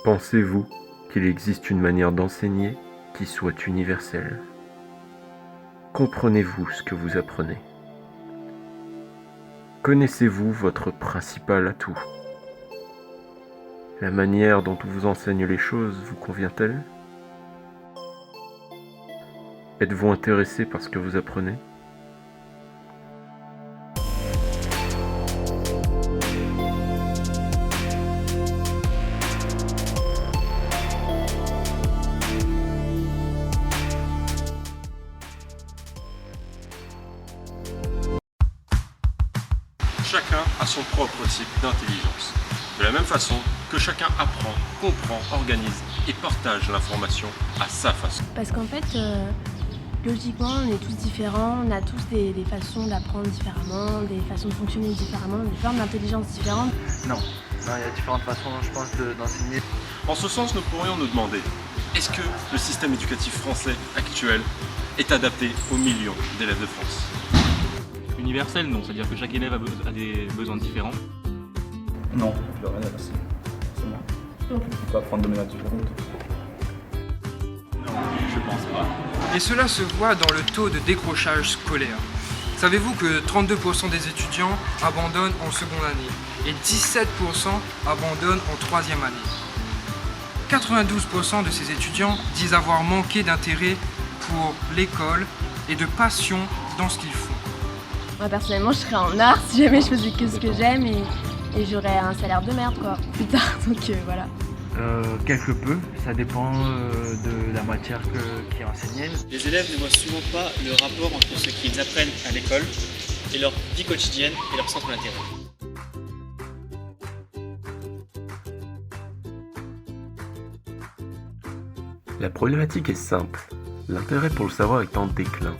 Pensez-vous qu'il existe une manière d'enseigner qui soit universelle? Comprenez-vous ce que vous apprenez? Connaissez-vous votre principal atout? La manière dont on vous enseigne les choses vous convient-elle? Êtes-vous intéressé par ce que vous apprenez? Chacun a son propre type d'intelligence. De la même façon que chacun apprend, comprend, organise et partage l'information à sa façon. Parce qu'en fait, logiquement, on est tous différents, on a tous des façons d'apprendre différemment, des façons de fonctionner différemment, des formes d'intelligence différentes. Non, il y a différentes façons, je pense, d'enseigner. En ce sens, nous pourrions nous demander, est-ce que le système éducatif français actuel est adapté aux millions d'élèves de France? Universel, non, c'est-à-dire que chaque élève a des besoins différents. Non, je veux rien adresser. C'est moi. On peut apprendre de manière différente. Non, je pense pas. Et cela se voit dans le taux de décrochage scolaire. Savez-vous que 32% des étudiants abandonnent en seconde année et 17% abandonnent en troisième année? 92% de ces étudiants disent avoir manqué d'intérêt pour l'école et de passion dans ce qu'ils font. Moi, personnellement, je serais en art si jamais je faisais que ce que j'aime et j'aurais un salaire de merde, quoi, plus tard. Donc voilà. Quelque peu, ça dépend de la matière qui est enseignée. Les élèves ne voient souvent pas le rapport entre ce qu'ils apprennent à l'école et leur vie quotidienne et leur centre d'intérêt. La problématique est simple. L'intérêt pour le savoir est en déclin.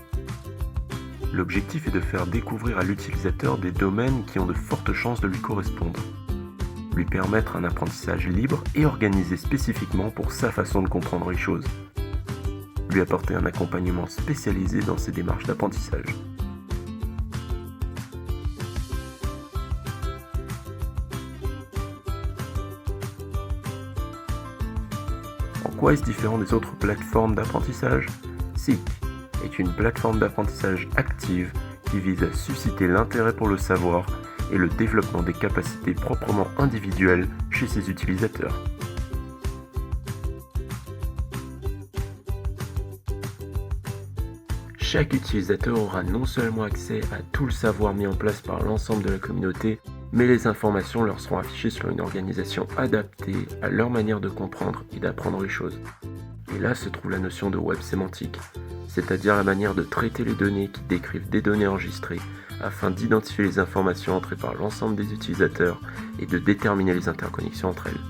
L'objectif est de faire découvrir à l'utilisateur des domaines qui ont de fortes chances de lui correspondre. Lui permettre un apprentissage libre et organisé spécifiquement pour sa façon de comprendre les choses. Lui apporter un accompagnement spécialisé dans ses démarches d'apprentissage. En quoi est-ce différent des autres plateformes d'apprentissage? Seek est une plateforme d'apprentissage active qui vise à susciter l'intérêt pour le savoir et le développement des capacités proprement individuelles chez ses utilisateurs. Chaque utilisateur aura non seulement accès à tout le savoir mis en place par l'ensemble de la communauté, mais les informations leur seront affichées sur une organisation adaptée à leur manière de comprendre et d'apprendre les choses. Et là se trouve la notion de web sémantique, c'est-à-dire la manière de traiter les données qui décrivent des données enregistrées afin d'identifier les informations entrées par l'ensemble des utilisateurs et de déterminer les interconnexions entre elles.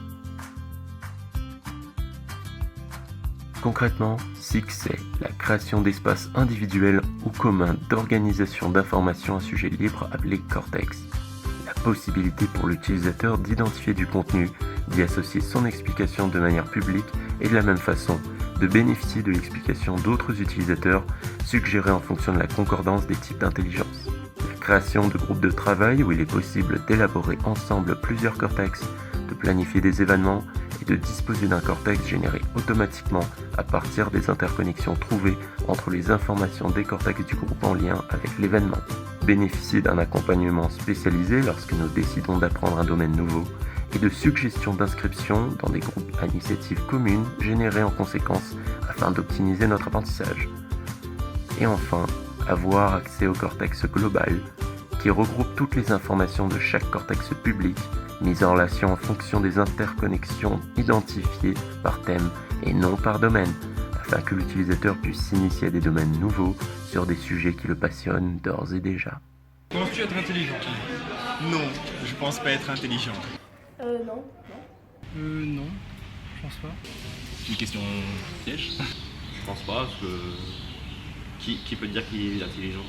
Concrètement, SIG, c'est la création d'espaces individuels ou communs d'organisation d'informations à sujet libre appelé Cortex. La possibilité pour l'utilisateur d'identifier du contenu, d'y associer son explication de manière publique et de la même façon, de bénéficier de l'explication d'autres utilisateurs suggérée en fonction de la concordance des types d'intelligence. La création de groupes de travail où il est possible d'élaborer ensemble plusieurs cortex, de planifier des événements et de disposer d'un cortex généré automatiquement à partir des interconnexions trouvées entre les informations des cortex du groupe en lien avec l'événement. Bénéficier d'un accompagnement spécialisé lorsque nous décidons d'apprendre un domaine nouveau et de suggestions d'inscription dans des groupes à initiative commune générés en conséquence afin d'optimiser notre apprentissage. Et enfin, avoir accès au cortex global qui regroupe toutes les informations de chaque cortex public mises en relation en fonction des interconnexions identifiées par thème et non par domaine, afin que l'utilisateur puisse s'initier à des domaines nouveaux sur des sujets qui le passionnent d'ores et déjà. Penses-tu être intelligent? Non, je pense pas être intelligent. Non. Non, je pense pas. C'est une question piège. Je pense pas, parce que qui peut dire qu'il est intelligent?